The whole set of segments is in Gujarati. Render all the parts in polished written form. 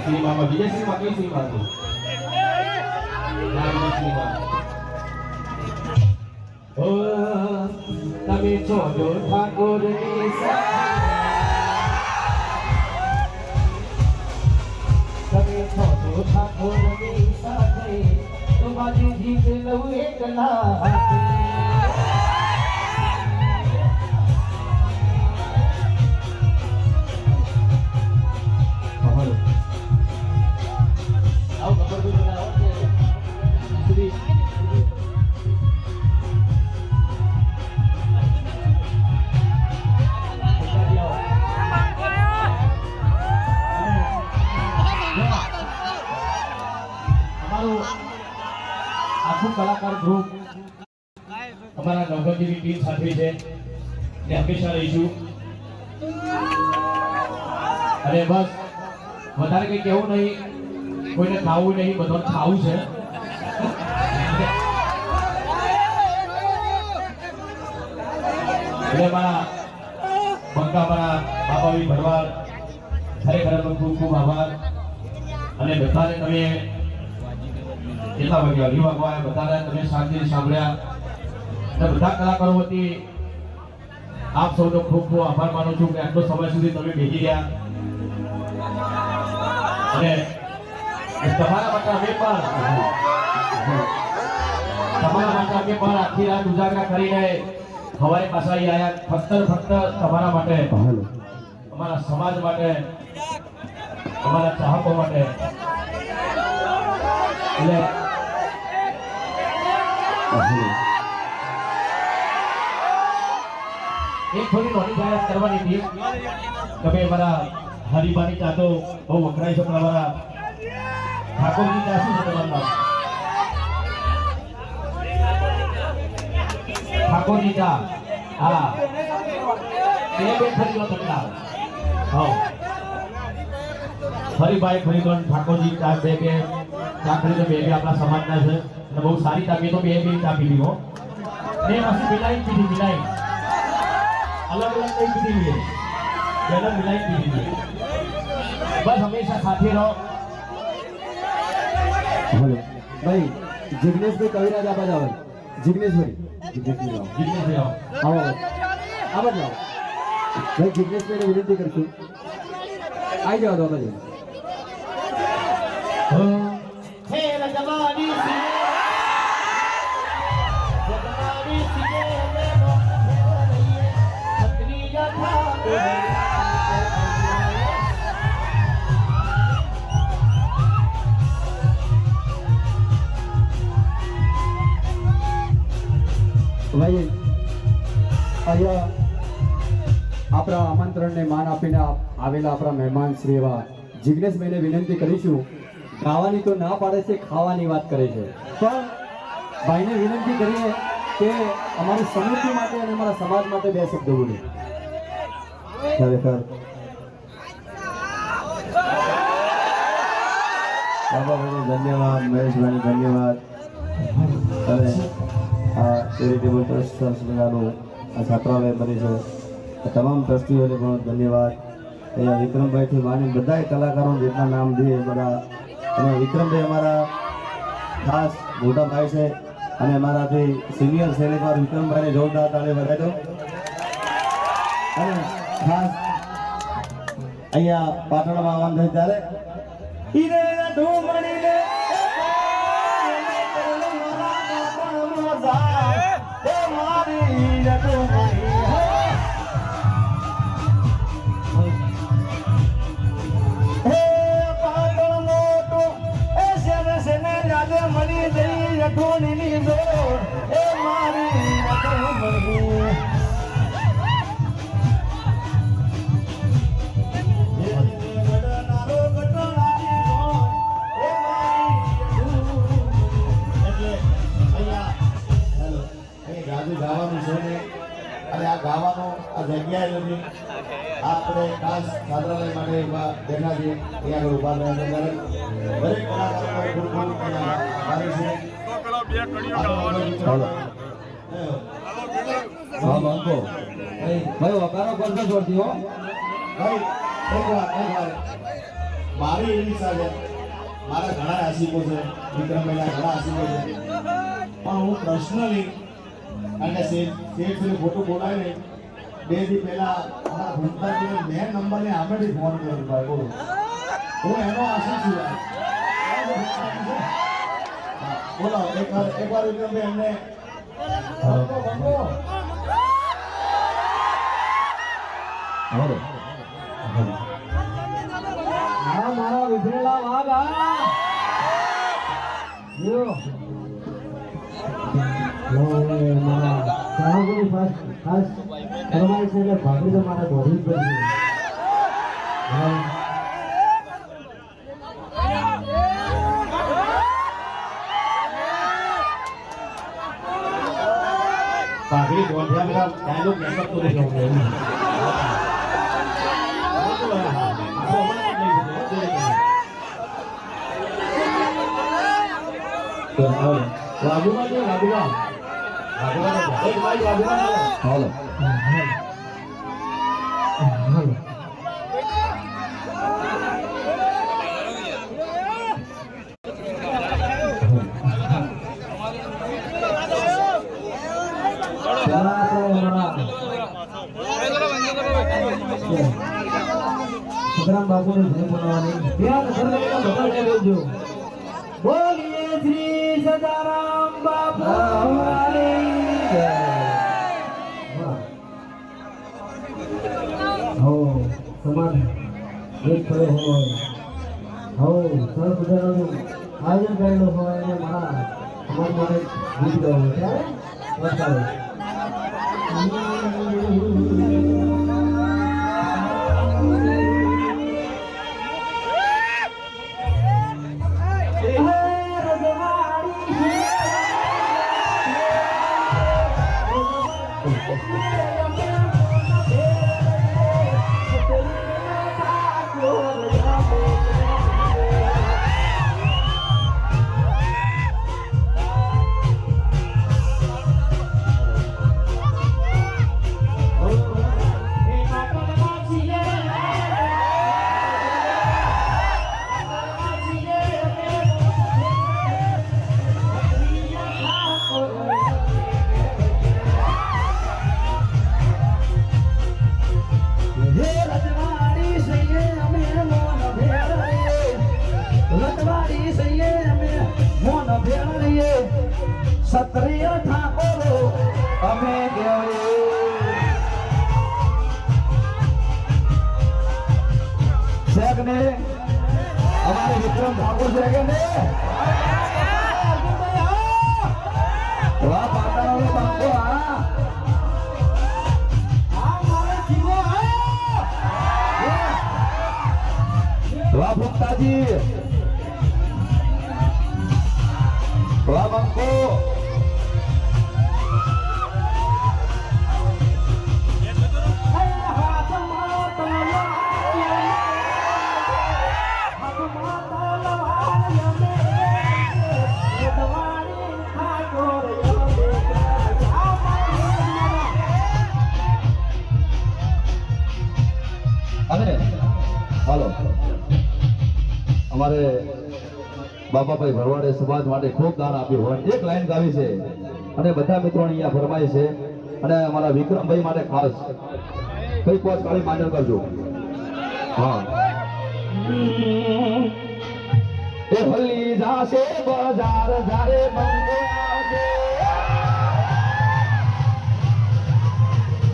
સિનેમામાં વિજય સિનેમા કઈ સિનેમા હતું? ઓ તમે છો જો ઠાકોરની તમે છો જો ઠાકોરની સાથે તો બાજુ જીત લઉં એકલા હાથે આખું કલાકાર ગ્રુપ અમારા નવગતિની ટીમ સાથે છે ને હંમેશા રહીશું અને બસ વધારે કંઈ કહેવું નહીં, કોઈને ખાવું નહીં, બધાને ખાવું છે. એટલે મારા બંકા મારા બાબાવી ભરવાડ ખરેખર ખૂબ ખૂબ આભાર. અને બધાને તમે કેટલા વાગ્યા અઢી વાગવા બધાને તમે શાંતિથી સાંભળ્યા અને બધા કલાકારો વતી આપ સૌનો ખૂબ ખૂબ આભાર માનું છું કે આટલો સમય સુધી તમે બેસી રહ્યા અને તમારા માટે અમે પણ આખી રાત ઉજાગરા કરીને સવારે પાછા આવ્યા ફક્ત તમારા માટે, અમારા સમાજ માટે, અમારા ચાહકો માટે. એટલે એક થોડી નોની જાહેરાત કરવાની હતી કે ભાઈ અમારા હરિભાની ચા તો બહુ વખરાય છે, પણ અમારા ઠાકોરજી ચા શું છે તમારું નામ? ઠાકોરજી ચા. હા બે ખરીદો તમને હા હરિભાઈ ખરીદો ઠાકોરજી ચા બે ચા ખરીદો બે આપણા સમાજના છે અને બહુ સારી ચા. તો બે ચા પીધી હો ને પછી મિલાઈ પીધી, મિલાઈ અલગ અલગ કઈ પીધી છે અલગ મિલાઈ પીધી છે. બસ હંમેશા સાથે રહો. हेलो भाई जिग्नेश भाई कविराज आप जाओ. जिग्नेश भाई જીગ્નેશભાઈ આવો. आओ आप जाओ भाई. जिग्नेश भाई ने विनती करती आई जाओ दो बजे. ખેલ જવાની ભાઈ અહીંયા આપણા આમંત્રણને માન આપીને આવેલા આપણા મહેમાન શ્રી એવા જિગ્નેશભાઈને વિનંતી કરીશું. ગાવાની તો ના પાડે છે, ખાવાની વાત કરે છે, પણ ભાઈને વિનંતી કરીએ કે અમારી સમૃદ્ધિ માટે અને અમારા સમાજ માટે બે શબ્દ બોલે. ખરેખર બાબાભાઈને ધન્યવાદ, મહેશભાઈને ધન્યવાદ અને આ ચેરિટેબલ ટ્રસ્ટ સંસ્થાનું આ છાત્રાલય બની છે તમામ ટ્રસ્ટીઓને પણ ધન્યવાદ. અહીંયા વિક્રમભાઈથી માની બધા કલાકારો જેટલા નામ દે બધા. અને વિક્રમભાઈ અમારા ખાસ મોટા ભાઈ છે અને અમારાથી સિનિયર સેલિબ્રિટી વિક્રમભાઈને જોરદાર તાળી વધારો. અને ખાસ અહીંયા પાટણમાં આવવાનું થાય ત્યારે ગાવાનું છે ને અને આ ગાવાનો આ જગ્યાએ નથી. આપણે ખાસ છાત્રાલય માટે બેઠા છીએ, અહીંયા આગળ ઉભા રહ્યા છે. દરેક કલાકારોને ખૂબ ખૂબ આભારી છે. હા બંકો ભાઈ વકારો કરતો છોડતી હો ભાઈ. એક વાર મારી એવી ઈચ્છા છે, મારા ઘણા આશિકો છે, વિક્રમભાઈના ઘણા આશિકો છે, પણ હું પર્સનલી કારણ કે શેઠ ફોટો બોલાય ને 2 દી પહેલા અમારા ભૂમતાજીને મેન નંબરને આમેથી ફોન કર્યો ભાઈ બોલો હું એનો આશિક છું બોલો એકવાર વિક્રમભાઈ એમને મારા વિભરેલા વાઘ ખાસ ફરમાય છે એટલે ભાગી તો મારે દોડવી જ પડી પાઘડી ગોઠ્યા બધા ડાયલોગ મેકઅપ તો નહીં કહું વાઘુમાં એક ભાઈ વાઘુમાં હાલો સદરામ બાપુને જય બોલાવવાની ત્યાં સર્વેના બધાને બોલજો બોલીએ શ્રી સદારામ બાપુની જય હો સમાજ એક થયો હોય હો સરસ બધાનું આયોજન કરેલું હોય અને મારા સમાજ માટે ગીત ગાવું ત્યારે બતાવો સત્રિય ઠાકોરો અમે ને અમારે વિક્રમ ઠાકોર છે કે ને વાહ પાતાનો બાંકો આ મારે જીવો વાહ ભક્તાજી વાહ બાંકો હાલો અમારે બાપાભાઈ ભરવાડે સમાજ માટે ખૂબ દાન આપ્યું હોય એક લાઈન ગાવી છે અને બધા મિત્રો અહીંયા ફરમાય છે અને અમારા વિક્રમભાઈ માટે ખાસ કઈ કોચ કાળી માન્ય કરજો હા એ હલ્લી જાશે બજાર જારે મંગો આવશે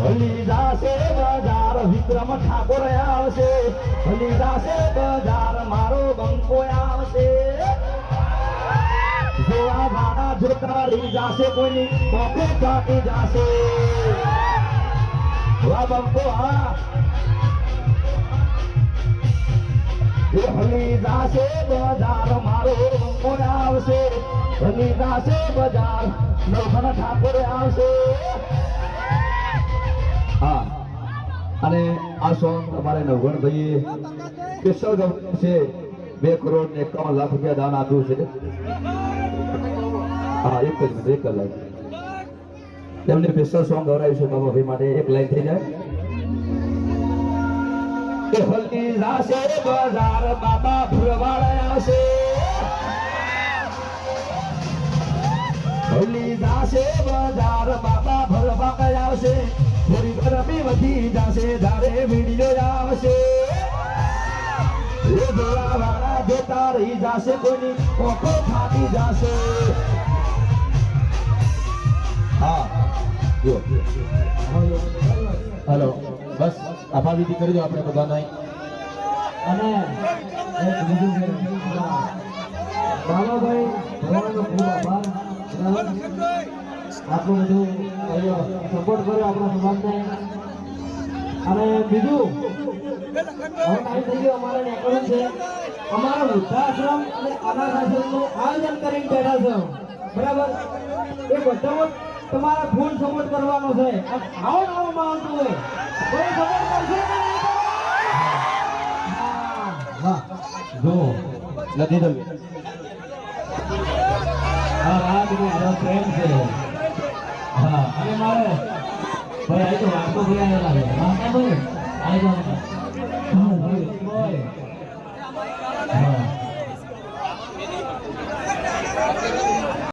હલ્લી જાશે બજાર વિક્રમ ઠાકોર આવશે હલ્લી જાશે બજાર મારો બંકો આવશે જોવા ભાડા જોતા રહી જાશે કોઈની પોકે કાપી જાશે વાહ બંકો હા એ હલ્લી જાશે બજાર મારો બંકો આવશે હલ્લી જાશે બજાર નવઘન ઠાકોર આવશે હા અને આ સોંગ અમારે નવગણભાઈએ સ્પેશિયલ છે 2 કરોડ ને 51 લાખ રૂપિયા દાન આપ્યું છે હા એક જ મિનિટ એક કલાક એમને સ્પેશિયલ સોંગ ગવરાવ્યું છે બાબાભાઈ માટે એક લાઈન થઈ જાય એ હલ્દી જાશે બજાર બાબા ભરવાડ આવશે હલ્દી જાશે બજાર બાબા ભરવાડ આવશે થોડી ગરમી વધી જાશે જારે વિડીયો આવશે એ ભરવાડા જોતા રહી જાશે કોઈની ઓખો ફાટી જાશે હા જો હાલો બસ આભાર વિધિ કરી દો આપણે બધાને અને એક બીજું કે બાબાભાઈ ભરવાડનો ખૂબ આભાર આટલું બધું સપોર્ટ કર્યો આપણા સમાજને અને બીજું હવે ટાઈમ થઈ ગયો અમારે નીકળવું છે અમારા વૃદ્ધાશ્રમ અને અનાથ આશ્રમનું આયોજન કરીને બેઠા છે બરાબર એ બધામાં તમારે ફૂલ સપોર્ટ કરવાનો છે આવો નવો માણસ હોય કોઈ સપોર્ટ કરશે કે નહીં કરો? વાહ જો નથી તો હા રાત નો મારો પ્રેમ છે હા અને મારો ભાઈ આઈ તો વાતો ભાઈ આયા લાગે હા ભાઈ આઈ તો હા ભાઈ હા